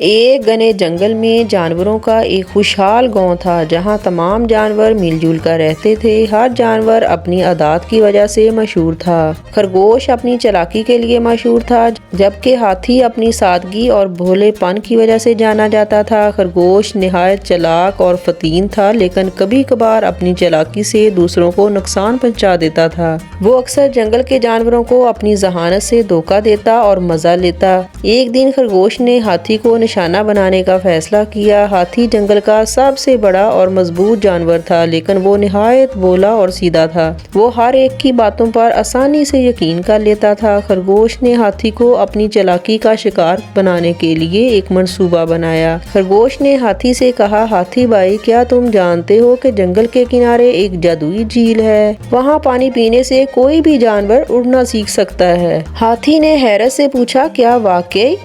एक घने जंगल में जानवरों का एक खुशहाल गांव था जहां तमाम जानवर मिलजुल कर रहते थे। हर जानवर अपनी आदत की वजह से मशहूर था। खरगोश अपनी चालाकी के लिए मशहूर था, जबकि हाथी अपनी सादगी और भोलेपन की वजह से जाना जाता था। खरगोश निहायत चालाक और फतीन था, लेकिन कभी कभार अपनी चालाकी से दूसरों को नुकसान पहुंचा देता था। वो अक्सर जंगल के जानवरों को अपनी जहानत से धोखा देता और मजा लेता। एक दिन खरगोश ने हाथी को निशाना बनाने का फैसला किया। हाथी जंगल का सबसे बड़ा और मजबूत जानवर था, लेकिन वो निहायत भोला और सीधा था। वो हर एक की बातों पर आसानी से यकीन कर लेता था। खरगोश ने हाथी को अपनी चालाकी का शिकार बनाने के लिए एक मंसूबा बनाया। खरगोश ने हाथी से कहा, हाथी भाई, क्या तुम जानते हो कि जंगल के किनारे एक जादुई झील है? वहाँ पानी पीने से कोई भी जानवर उड़ना सीख सकता है। हाथी ने हैरत से पूछा, क्या वाकई?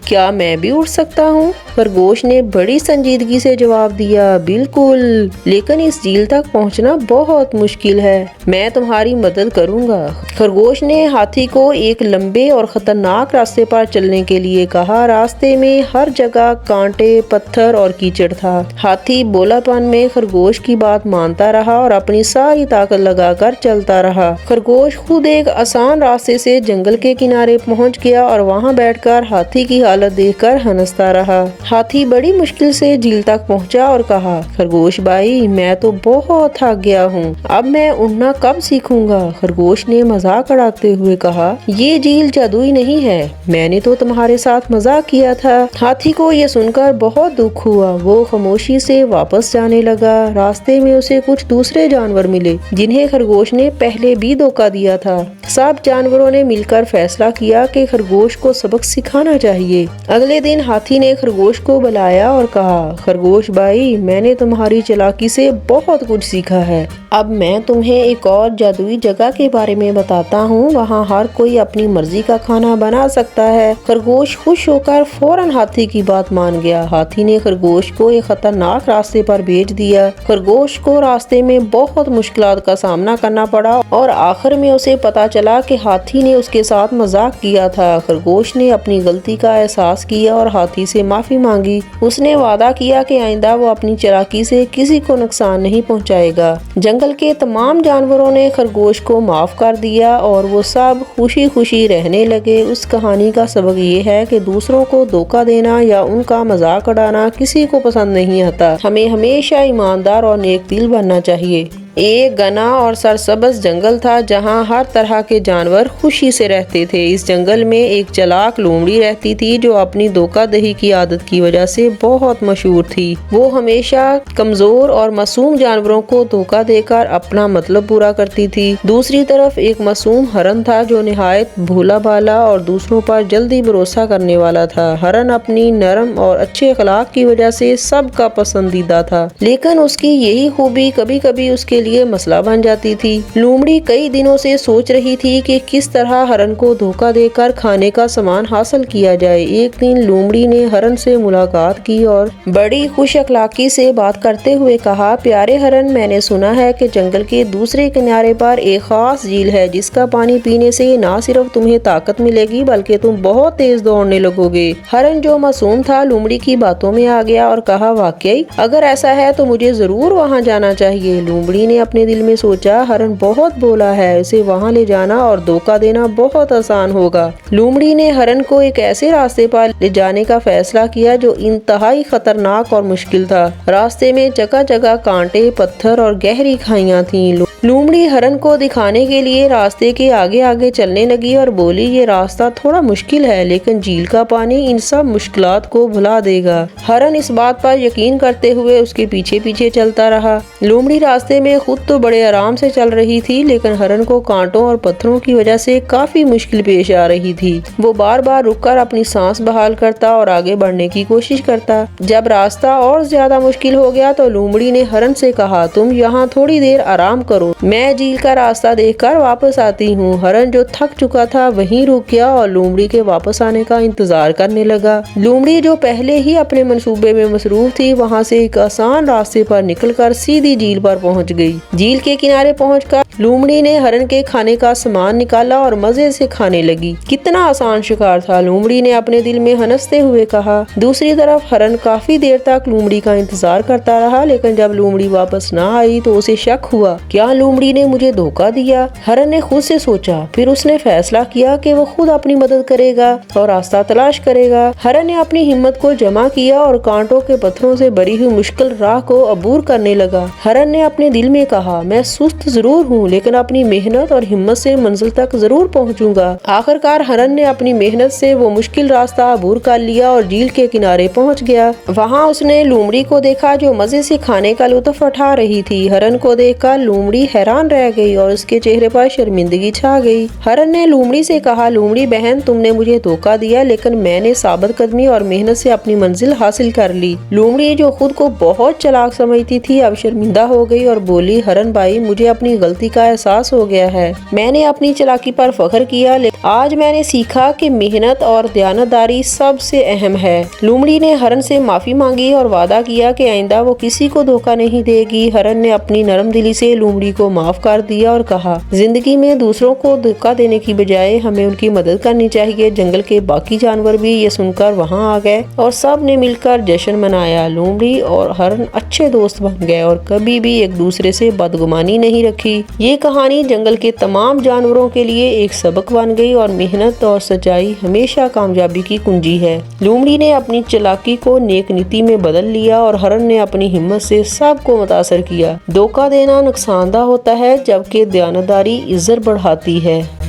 क्या मैं भी उड़ सकता हूँ? खरगोश ने बड़ी संजीदगी से जवाब दिया, बिल्कुल, लेकिन इस झील तक पहुँचना बहुत मुश्किल है। मैं तुम्हारी मदद करूँगा। खरगोश ने हाथी को एक लंबे और खतरनाक रास्ते पर चलने के लिए कहा। रास्ते में हर जगह कांटे, पत्थर और कीचड़ था। हाथी भोलापन में खरगोश की बात मानता रहा और अपनी सारी ताकत लगाकर चलता रहा। खरगोश खुद एक आसान रास्ते से जंगल के किनारे पहुँच गया और वहाँ बैठकर हाथी की हालत देखकर हंसता रहा। हाथी बड़ी मुश्किल से झील तक पहुंचा और कहा, खरगोश भाई, मैं तो बहुत थक गया हूँ। अब मैं उड़ना कब सीखूंगा? खरगोश ने मजाक उड़ाते हुए कहा, ये झील जादुई नहीं है, मैंने तो तुम्हारे साथ मजाक किया था। हाथी को यह सुनकर बहुत दुख हुआ। वो खामोशी से वापस जाने लगा। रास्ते में उसे कुछ दूसरे जानवर मिले जिन्हें खरगोश ने पहले भी धोखा दिया था। सब जानवरों ने मिलकर फैसला किया कि खरगोश को सबक सिखाना चाहिए। अगले दिन हाथी ने खरगोश को बुलाया और कहा, खरगोश भाई, मैंने तुम्हारी चालाकी से बहुत कुछ सीखा है। अब मैं तुम्हें एक और जादुई जगह के बारे में बताता हूँ। वहाँ हर कोई अपनी मर्जी का खाना बना सकता है। खरगोश खुश होकर फौरन हाथी की बात मान गया। हाथी ने खरगोश को एक खतरनाक रास्ते पर भेज दिया। खरगोश को रास्ते में बहुत मुश्किलात का सामना करना पड़ा और आखिर में उसे पता चला कि हाथी ने उसके साथ मजाक किया था। खरगोश ने अपनी गलती का एहसास किया और हाथी से माफी मांगी। उसने वादा किया कि आइंदा वो अपनी चालाकी से किसी को नुकसान नहीं पहुंचाएगा। जंगल के तमाम जानवरों ने खरगोश को माफ कर दिया और वो सब खुशी खुशी रहने लगे। उस कहानी का सबक ये है कि दूसरों को धोखा देना या उनका मजाक उड़ाना किसी को पसंद नहीं आता। हमें हमेशा ईमानदार और नेक दिल बनना चाहिए। एक घना और सरसब्ज जंगल था जहां हर तरह के जानवर खुशी से रहते थे। इस जंगल में एक चालाक लोमड़ी रहती थी जो अपनी धोखाधड़ी की आदत की वजह से बहुत मशहूर थी। वो हमेशा कमजोर और मासूम जानवरों को धोखा देकर अपना मतलब पूरा करती थी। दूसरी तरफ एक मासूम हरन था जो निहायत भोला भाला और दूसरों पर जल्दी भरोसा करने वाला था। हरन अपनी नरम और अच्छे अखलाक की वजह से सबका पसंदीदा था, लेकिन उसकी यही खूबी कभी कभी उसके लिए मसला बन जाती थी। लोमड़ी कई दिनों से सोच रही थी कि किस तरह हरन को धोखा देकर खाने का सामान हासिल किया जाए। एक दिन लोमड़ी ने हरन से मुलाकात की और बड़ी खुश अखलाकी से बात करते हुए कहा, प्यारे हरन, मैंने सुना है कि जंगल के दूसरे किनारे पर एक खास झील है जिसका पानी पीने से न सिर्फ तुम्हें ताकत मिलेगी बल्कि तुम बहुत तेज दौड़ने लगोगे। हरन, जो मासूम था, लोमड़ी की बातों में आ गया और कहा, वाकई अगर ऐसा है तो मुझे जरूर वहाँ जाना चाहिए। लोमड़ी ने अपने दिल में सोचा, हरन बहुत भोला है, उसे वहाँ ले जाना और धोखा देना बहुत आसान होगा। लोमड़ी ने हरन को एक ऐसे रास्ते पर ले जाने का फैसला किया जो इंतहाई खतरनाक और मुश्किल था। रास्ते में जगह जगह कांटे, पत्थर और गहरी खाइयां थीं। लोमड़ी हरन को दिखाने के लिए रास्ते के आगे आगे चलने लगी और बोली, ये रास्ता थोड़ा मुश्किल है, लेकिन झील का पानी इन सब मुश्किलात को भुला देगा। हरन इस बात पर यकीन करते हुए उसके पीछे पीछे चलता रहा। लोमड़ी रास्ते में खुद तो बड़े आराम से चल रही थी, लेकिन हरन को कांटों और पत्थरों की वजह से काफी मुश्किल पेश आ रही थी। वो बार बार रुककर अपनी सांस बहाल करता और आगे बढ़ने की कोशिश करता। जब रास्ता और ज्यादा मुश्किल हो गया तो लोमड़ी ने हरन से कहा, तुम यहाँ थोड़ी देर आराम करो, मैं झील का रास्ता देखकर वापस आती हूँ। हरन जो थक चुका था वहीं रुक गया और लोमड़ी के वापस आने का इंतजार करने लगा। लोमड़ी जो पहले ही अपने मंसूबे में मसरूफ थी, वहाँ से एक आसान रास्ते पर निकलकर सीधी झील पर पहुँच गई। झील के किनारे पहुँचकर लोमड़ी ने हरन के खाने का सामान निकाला और मजे से खाने लगी। कितना आसान शिकार था, लोमड़ी ने अपने दिल में हंसते हुए कहा। दूसरी तरफ हरन काफी देर तक लोमड़ी का इंतजार करता रहा, लेकिन जब लोमड़ी वापस ना आई तो उसे शक हुआ, क्या लोमड़ी ने मुझे धोखा दिया? हरन ने खुद से सोचा। फिर उसने फैसला किया कि वो खुद अपनी मदद करेगा और रास्ता तलाश करेगा। हरन ने अपनी हिम्मत को जमा किया और कांटों के पत्थरों से भरी हुई मुश्किल राह को अबूर करने लगा। हरन ने अपने दिल में कहा, मैं सुस्त जरूर हूँ, लेकिन अपनी मेहनत और हिम्मत से मंजिल तक जरूर पहुँचूंगा। आखिरकार हरन ने अपनी मेहनत से वो मुश्किल रास्ता अबूर कर लिया और झील के किनारे पहुँच गया। वहाँ उसने लोमड़ी को देखा जो मजे से खाने का लुत्फ उठा रही थी। हरन को देखकर लोमड़ी हैरान रह गई और उसके चेहरे पर शर्मिंदगी छा गई। हरन ने लोमड़ी से कहा, लोमड़ी बहन, तुमने मुझे धोखा दिया, लेकिन मैंने साबित कदमी और मेहनत से अपनी मंजिल हासिल कर ली। लोमड़ी जो खुद को बहुत चालाक समझती थी, अब शर्मिंदा हो गई और बोली, हरन भाई, मुझे अपनी गलती का एहसास हो गया है। मैंने अपनी चालाकी पर फख्र किया, लेकिन आज मैंने सीखा कि मेहनत और दयानतदारी सबसे अहम है। लोमड़ी ने हरन से माफी मांगी और वादा किया कि आइंदा वो किसी को धोखा नहीं देगी। हरन ने अपनी नरम दिली से लोमड़ी को माफ कर दिया और कहा, जिंदगी में दूसरों को धोखा देने की बजाय हमें उनकी मदद करनी चाहिए। जंगल के बाकी जानवर भी ये सुनकर वहाँ आ गए और सब ने मिलकर जश्न मनाया। लोमड़ी और हरन अच्छे दोस्त बन गए और कभी भी एक दूसरे से बदगुमानी नहीं रखी। ये कहानी जंगल के तमाम जानवरों के लिए एक सबक बन गई और मेहनत और सच्चाई हमेशा कामयाबी की कुंजी है। लोमड़ी ने अपनी चालाकी को नेक नीति में बदल लिया और हरन ने अपनी हिम्मत से सबको मुतासर किया। धोखा देना नुकसानदा होता है, जबकि दयानतदारी इज्जत बढ़ाती है।